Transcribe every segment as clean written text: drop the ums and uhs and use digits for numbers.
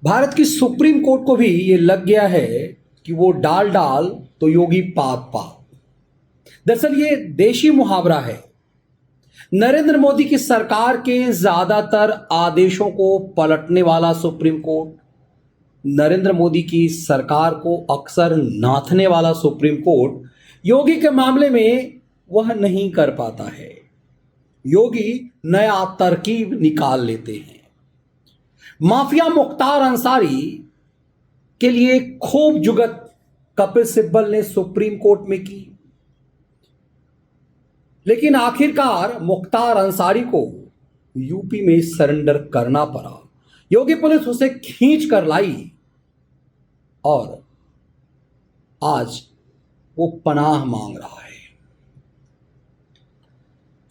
भारत की supreme court को भी ये लग गया है कि वो डाल डाल तो योगी पात पात। दरअसल ये देशी मुहावरा है। नरेंद्र मोदी की सरकार के ज्यादातर आदेशों को पलटने वाला सुप्रीम कोर्ट, नरेंद्र मोदी की सरकार को अक्सर नाथने वाला सुप्रीम कोर्ट योगी के मामले में वह नहीं कर पाता है। योगी नया तरकीब निकाल लेते हैं। माफिया मुख्तार अंसारी के लिए खूब जुगत कपिल सिब्बल ने सुप्रीम कोर्ट में की, लेकिन आखिरकार मुख्तार अंसारी को यूपी में सरेंडर करना पड़ा। योगी पुलिस उसे खींच कर लाई और आज वो पनाह मांग रहा है।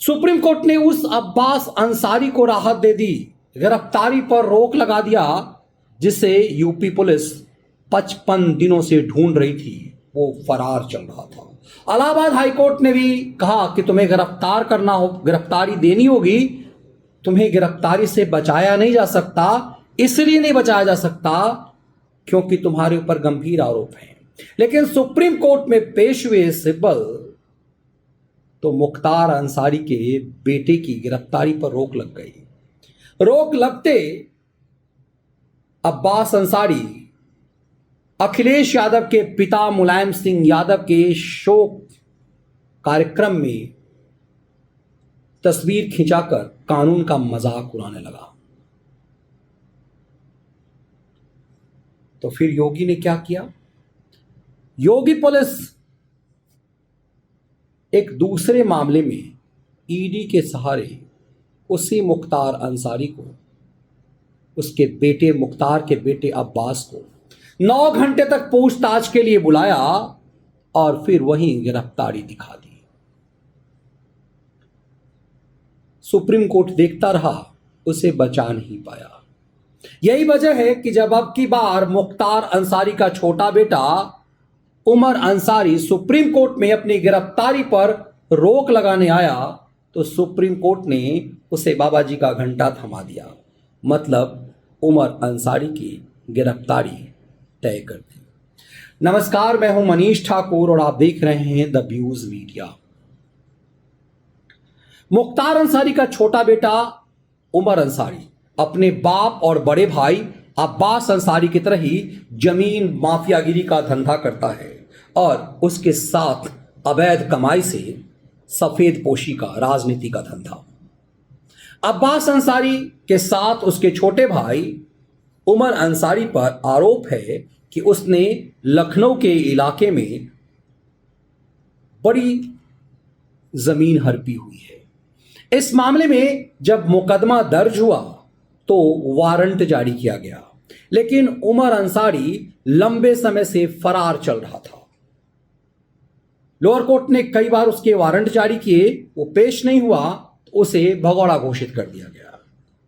सुप्रीम कोर्ट ने उस अब्बास अंसारी को राहत दे दी, गिरफ्तारी पर रोक लगा दिया, जिसे यूपी पुलिस 55 दिनों से ढूंढ रही थी। वो फरार चल रहा था। इलाहाबाद हाईकोर्ट ने भी कहा कि तुम्हें गिरफ्तार करना हो, गिरफ्तारी देनी होगी। तुम्हें गिरफ्तारी से बचाया नहीं जा सकता, इसलिए नहीं बचाया जा सकता क्योंकि तुम्हारे ऊपर गंभीर आरोप हैं। लेकिन सुप्रीम कोर्ट में पेश हुए सिब्बल तो मुख्तार अंसारी के बेटे की गिरफ्तारी पर रोक लग गई। रोक लगते अब्बास अंसारी अखिलेश यादव के पिता मुलायम सिंह यादव के शोक कार्यक्रम में तस्वीर खिंचाकर कानून का मजाक उड़ाने लगा। तो फिर योगी ने क्या किया? योगी पुलिस एक दूसरे मामले में ईडी के सहारे उसी मुख्तार अंसारी को, उसके बेटे मुख्तार के बेटे अब्बास को 9 घंटे तक पूछताछ के लिए बुलाया और फिर वहीं गिरफ्तारी दिखा दी। सुप्रीम कोर्ट देखता रहा, उसे बचा नहीं पाया। यही वजह है कि जब अब की बार मुख्तार अंसारी का छोटा बेटा उमर अंसारी सुप्रीम कोर्ट में अपनी गिरफ्तारी पर रोक लगाने आया तो सुप्रीम कोर्ट ने उसे बाबा जी का घंटा थमा दिया। मतलब उमर अंसारी की गिरफ्तारी तय कर दी। नमस्कार, मैं हूं मनीष ठाकुर और आप देख रहे हैं the views media. Mukhtar Ansari का छोटा बेटा उमर अंसारी अपने बाप और बड़े भाई अब्बास अंसारी की तरह ही जमीन माफियागिरी का धंधा करता है और उसके साथ अवैध कमाई से सफेद पोशी का, राजनीति का धंधा। अब्बास अंसारी के साथ उसके छोटे भाई उमर अंसारी पर आरोप है कि उसने लखनऊ के इलाके में बड़ी जमीन हड़पी हुई है। इस मामले में जब मुकदमा दर्ज हुआ तो वारंट जारी किया गया, लेकिन उमर अंसारी लंबे समय से फरार चल रहा था। लोअर कोर्ट ने कई बार उसके वारंट जारी किए, वो पेश नहीं हुआ तो उसे भगौड़ा घोषित कर दिया गया।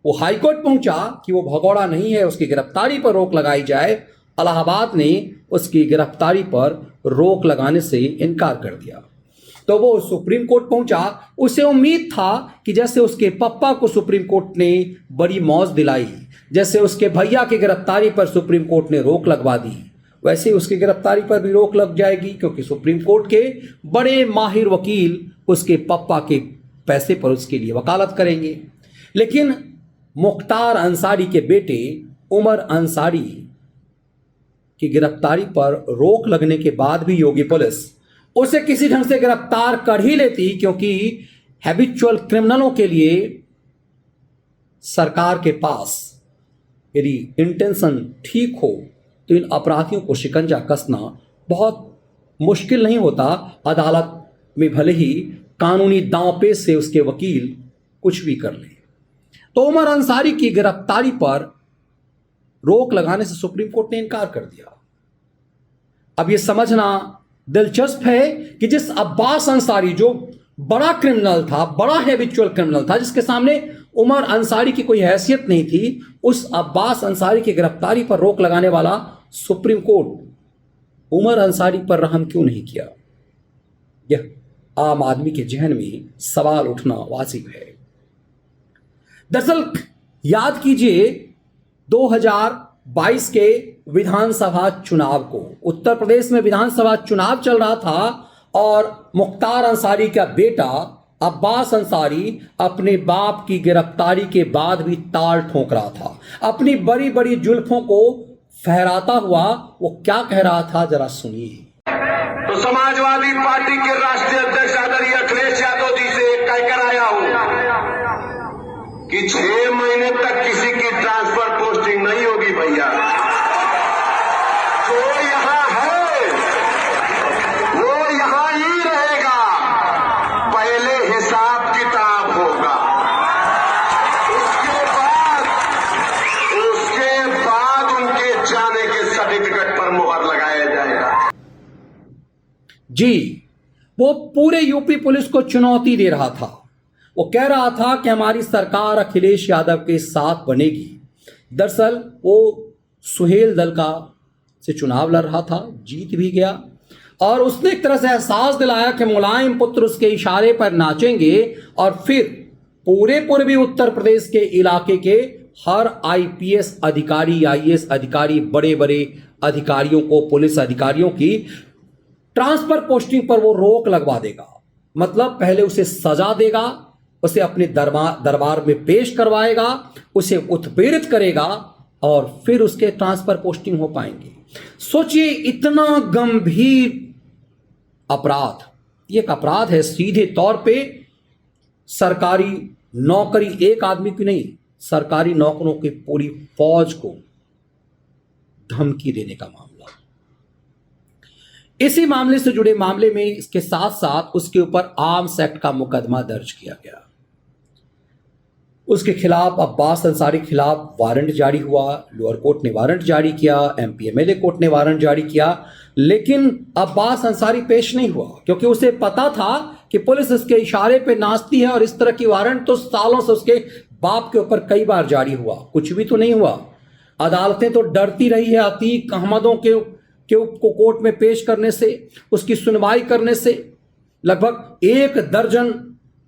वो हाईकोर्ट पहुंचा कि वो भगौड़ा नहीं है, उसकी गिरफ्तारी पर रोक लगाई जाए। इलाहाबाद ने उसकी गिरफ्तारी पर रोक लगाने से इनकार कर दिया। तो वो सुप्रीम कोर्ट पहुंचा। उसे उम्मीद था कि जैसे उसके पप्पा को सुप्रीम कोर्ट ने बड़ी मौज दिलाई, जैसे उसके भैया की गिरफ्तारी पर सुप्रीम कोर्ट ने रोक लगवा दी, वैसे उसकी गिरफ्तारी पर भी रोक लग जाएगी, क्योंकि सुप्रीम कोर्ट के बड़े माहिर वकील उसके पप्पा के पैसे पर उसके लिए वकालत करेंगे। लेकिन मुख्तार अंसारी के बेटे उमर अंसारी की गिरफ्तारी पर रोक लगने के बाद भी योगी पुलिस उसे किसी ढंग से गिरफ्तार कर ही लेती, क्योंकि हैबिचुअल क्रिमिनलों के लिए सरकार के पास यदि इंटेंशन ठीक हो तो इन अपराधियों को शिकंजा कसना बहुत मुश्किल नहीं होता। अदालत में भले ही कानूनी दांवपेच से उसके वकील कुछ भी कर लें। तो उमर अंसारी की गिरफ्तारी पर रोक लगाने से सुप्रीम कोर्ट ने इनकार कर दिया। अब यह समझना दिलचस्प है कि जिस अब्बास अंसारी, जो बड़ा क्रिमिनल था, बड़ा हैबिचुअल क्रिमिनल था, जिसके सामने उमर अंसारी की कोई हैसियत नहीं थी, उस अब्बास अंसारी की गिरफ्तारी पर रोक लगाने वाला सुप्रीम कोर्ट उमर अंसारी पर रहम क्यों नहीं किया? यह आम आदमी के जहन में सवाल उठना वाजिब है। दरअसल याद कीजिए 2000 22 के विधानसभा चुनाव को। उत्तर प्रदेश में विधानसभा चुनाव चल रहा था और मुख्तार अंसारी का बेटा अब्बास अंसारी अपने बाप की गिरफ्तारी के बाद भी ताल ठोक रहा था। अपनी बड़ी बड़ी जुल्फों को फहराता हुआ वो क्या कह रहा था, जरा सुनिए। तो समाजवादी पार्टी के राष्ट्रीय अध्यक्ष आदरणीय अखिलेश यादव जी से कहकर आया हूं कि 6 महीने तक किसी की ट्रांसफर पोस्टिंग नहीं होगी भैया। जो यहां है वो यहां ही रहेगा। पहले हिसाब किताब होगा, उसके बाद उनके जाने के सर्टिफिकेट पर मुहर लगाया जाएगा। जी, वो पूरे यूपी पुलिस को चुनौती दे रहा था। वो कह रहा था कि हमारी सरकार अखिलेश यादव के साथ बनेगी। दरअसल वो सुहेल दल का से चुनाव लड़ रहा था, जीत भी गया और उसने एक तरह से एहसास दिलाया कि मुलायम पुत्र उसके इशारे पर नाचेंगे और फिर पूरे पूर्वी उत्तर प्रदेश के इलाके के हर आईपीएस अधिकारी, आईएएस अधिकारी, बड़े बड़े अधिकारियों को, पुलिस अधिकारियों की ट्रांसफर पोस्टिंग पर वो रोक लगवा देगा। मतलब पहले उसे सजा देगा, उसे अपने दरबार में पेश करवाएगा, उसे उत्पीड़ित करेगा और फिर उसके ट्रांसफर पोस्टिंग हो पाएंगे। सोचिए, इतना गंभीर अपराध, ये एक अपराध है सीधे तौर पे सरकारी नौकरी, एक आदमी की नहीं, सरकारी नौकरों की पूरी फौज को धमकी देने का मामला। इसी मामले से जुड़े मामले में इसके साथ साथ उसके ऊपर आर्म्स एक्ट का मुकदमा दर्ज किया गया। उसके खिलाफ, अब्बास अंसारी के खिलाफ वारंट जारी हुआ। लोअर कोर्ट ने वारंट जारी किया, एमपी एमएलए कोर्ट ने वारंट जारी किया, लेकिन अब्बास अंसारी पेश नहीं हुआ क्योंकि उसे पता था कि पुलिस इसके इशारे पे नाचती है और इस तरह की वारंट तो सालों से उसके बाप के ऊपर कई बार जारी हुआ, कुछ भी तो नहीं हुआ। अदालतें तो डरती रही है अतीक अहमदों को कोर्ट में पेश करने से, उसकी सुनवाई करने से। लगभग 1 दर्जन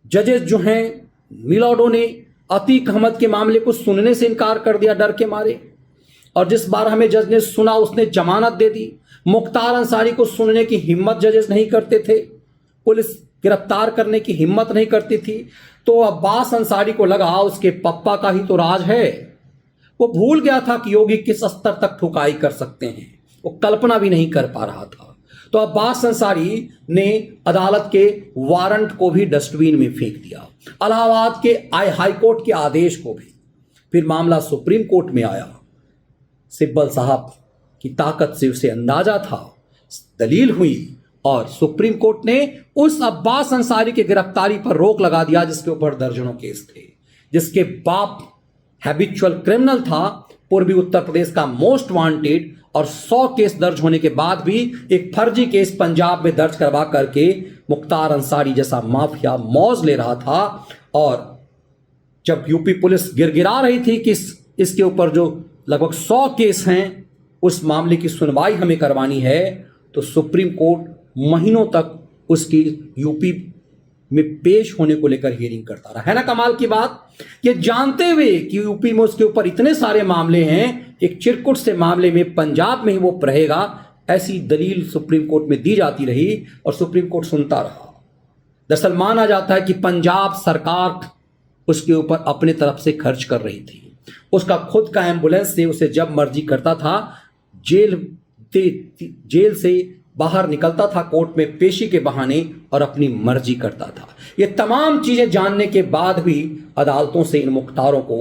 जजेस जो हैं मिलॉडो ने अतीक अहमद के मामले को सुनने से इनकार कर दिया डर के मारे, और जिस बार हमें जज ने सुना उसने जमानत दे दी। मुख्तार अंसारी को सुनने की हिम्मत जजेस नहीं करते थे, पुलिस गिरफ्तार करने की हिम्मत नहीं करती थी। तो अब्बास अंसारी को लगा उसके पप्पा का ही तो राज है। वो भूल गया था कि योगी किस स्तर तक ठुकाई कर सकते हैं, वो कल्पना भी नहीं कर पा रहा था। तो अब्बास अंसारी ने अदालत के वारंट को भी डस्टबिन में फेंक दिया, इलाहाबाद के हाई कोर्ट के आदेश को भी। फिर मामला सुप्रीम कोर्ट में आया। सिब्बल साहब की ताकत से उसे अंदाजा था, दलील हुई और सुप्रीम कोर्ट ने उस अब्बास अंसारी की गिरफ्तारी पर रोक लगा दिया जिसके ऊपर दर्जनों केस थे, जिसके बाप हैबिचुअल क्रिमिनल था, पूर्वी उत्तर प्रदेश का मोस्ट वांटेड, और 100 केस दर्ज होने के बाद भी एक फर्जी केस पंजाब में दर्ज करवा करके मुख्तार अंसारी जैसा माफिया मौज ले रहा था। और जब यूपी पुलिस गिरगिरा रही थी कि इसके ऊपर जो लगभग 100 केस हैं उस मामले की सुनवाई हमें करवानी है, तो सुप्रीम कोर्ट महीनों तक उसकी यूपी में पेश होने को लेकर हियरिंग करता रहा। है ना कमाल की बात। ये जानते हुए कि यूपी में उसके ऊपर इतने सारे मामले हैं, एक चिरकुट से मामले में पंजाब में ही वो रहेगा, ऐसी दलील सुप्रीम कोर्ट में दी जाती रही और सुप्रीम कोर्ट सुनता रहा। दरअसल माना जाता है कि पंजाब सरकार उसके ऊपर अपने तरफ से खर्च कर रही थी। उसका खुद का एम्बुलेंस से उसे जब मर्जी करता था जेल से बाहर निकलता था कोर्ट में पेशी के बहाने और अपनी मर्जी करता था। ये तमाम चीजें जानने के बाद भी अदालतों से इन मुख्तारों को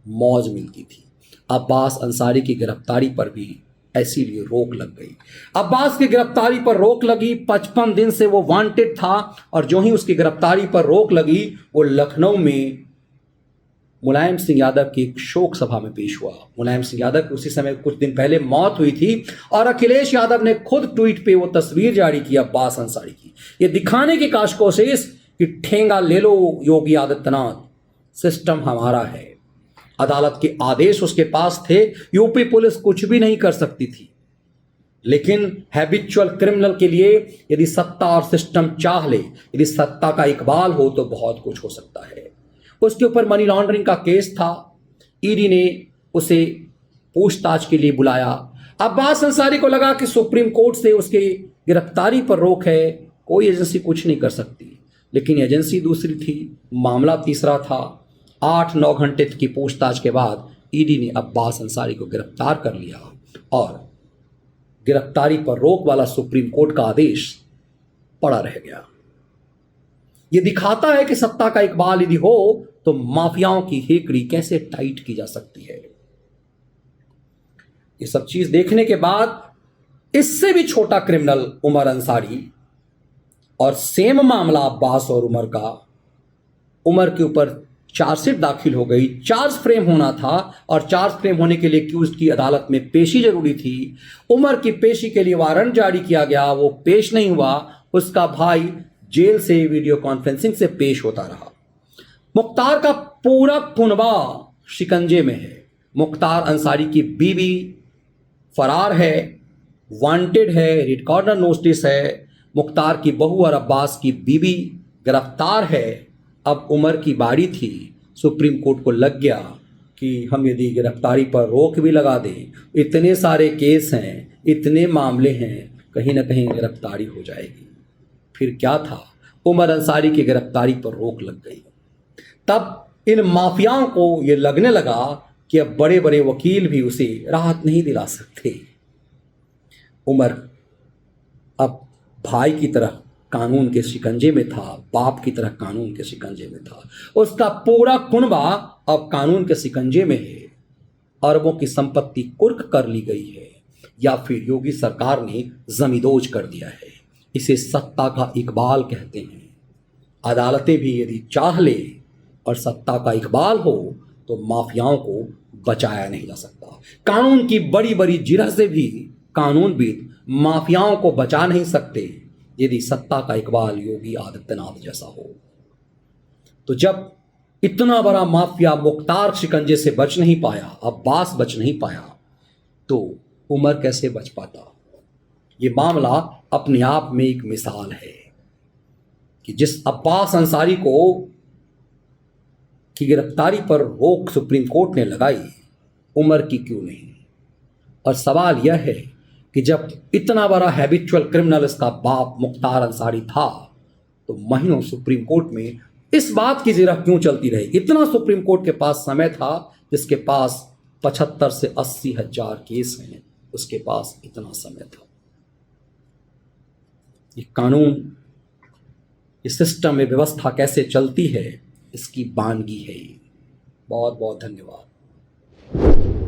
मौज मिलती थी। अब्बास अंसारी की गिरफ्तारी पर भी ऐसी लिए रोक लग गई। अब्बास की गिरफ्तारी पर रोक लगी, 55 दिन से वो वांटेड था और जो ही उसकी गिरफ्तारी पर रोक लगी वो लखनऊ में मुलायम सिंह यादव की एक शोक सभा में पेश हुआ। मुलायम सिंह यादव की उसी समय कुछ दिन पहले मौत हुई थी और अखिलेश यादव ने खुद ट्वीट पे वो तस्वीर जारी की अब्बास अंसारी की, ये दिखाने की कोशिश कि ठेंगा ले लो योगी आदित्यनाथ, सिस्टम हमारा है। अदालत के आदेश उसके पास थे, यूपी पुलिस कुछ भी नहीं कर सकती थी। लेकिन हैबिचुअल क्रिमिनल के लिए यदि सत्ता और सिस्टम चाह ले, यदि सत्ता का इकबाल हो तो बहुत कुछ हो सकता है। उसके ऊपर मनी लॉन्ड्रिंग का केस था, ईडी ने उसे पूछताछ के लिए बुलाया। अब्बास अंसारी को लगा कि सुप्रीम कोर्ट से उसकी गिरफ्तारी पर रोक है, कोई एजेंसी कुछ नहीं कर सकती, लेकिन एजेंसी दूसरी थी, मामला तीसरा था। 8-9 घंटे की पूछताछ के बाद ईडी ने अब्बास अंसारी को गिरफ्तार कर लिया और गिरफ्तारी पर रोक वाला सुप्रीम कोर्ट का आदेश पड़ा रह गया। यह दिखाता है कि सत्ता का इकबाल यदि हो तो माफियाओं की हेकड़ी कैसे टाइट की जा सकती है। ये सब चीज देखने के बाद इससे भी छोटा क्रिमिनल उमर अंसारी और सेम मामला अब्बास और उमर का, उमर के ऊपर चार्जशीट दाखिल हो गई, चार्ज फ्रेम होना था और चार्ज फ्रेम होने के लिए एक्यूज की अदालत में पेशी जरूरी थी। उमर की पेशी के लिए वारंट जारी किया गया, वो पेश नहीं हुआ, उसका भाई जेल से वीडियो कॉन्फ्रेंसिंग से पेश होता रहा। मुख्तार का पूरा कुनबा शिकंजे में है। मुख्तार अंसारी की बीवी फरार है, वांटेड है, रेड कॉर्नर नोटिस है। मुख्तार की बहू और अब्बास की बीवी गिरफ्तार है। अब उमर की बारी थी, सुप्रीम कोर्ट को लग गया कि हम यदि गिरफ्तारी पर रोक भी लगा दें, इतने सारे केस हैं, इतने मामले हैं, कहीं ना कहीं गिरफ्तारी हो जाएगी। फिर क्या था, उमर अंसारी की गिरफ्तारी पर रोक लग गई। तब इन माफियाओं को ये लगने लगा कि अब बड़े बड़े वकील भी उसे राहत नहीं दिला सकते। उमर अब भाई की तरह कानून के शिकंजे में था, बाप की तरह कानून के शिकंजे में था। उसका पूरा कुनबा अब कानून के शिकंजे में है। अरबों की संपत्ति कुर्क कर ली गई है या फिर योगी सरकार ने जमींदोज कर दिया है। इसे सत्ता का इकबाल कहते हैं। अदालतें भी यदि चाह ले और सत्ता का इकबाल हो तो माफियाओं को बचाया नहीं जा सकता। कानून की बड़ी बड़ी जिरह से भी कानूनविद माफियाओं को बचा नहीं सकते यदि सत्ता का इकबाल योगी आदित्यनाथ जैसा हो। तो जब इतना बड़ा माफिया मुख्तार शिकंजे से बच नहीं पाया, अब्बास बच नहीं पाया, तो उमर कैसे बच पाता? ये मामला अपने आप में एक मिसाल है कि जिस अब्बास अंसारी को की गिरफ्तारी पर रोक सुप्रीम कोर्ट ने लगाई, उमर की क्यों नहीं? और सवाल यह है कि जब इतना बड़ा हैबिचुअल क्रिमिनल इसका बाप मुख्तार अंसारी था, तो महीनों सुप्रीम कोर्ट में इस बात की जिरह क्यों चलती रही? इतना सुप्रीम कोर्ट के पास समय था, जिसके पास 75 से 80 हजार केस हैं, उसके पास इतना समय था। ये कानून, इस सिस्टम में व्यवस्था कैसे चलती है, इसकी बानगी है। बहुत बहुत धन्यवाद।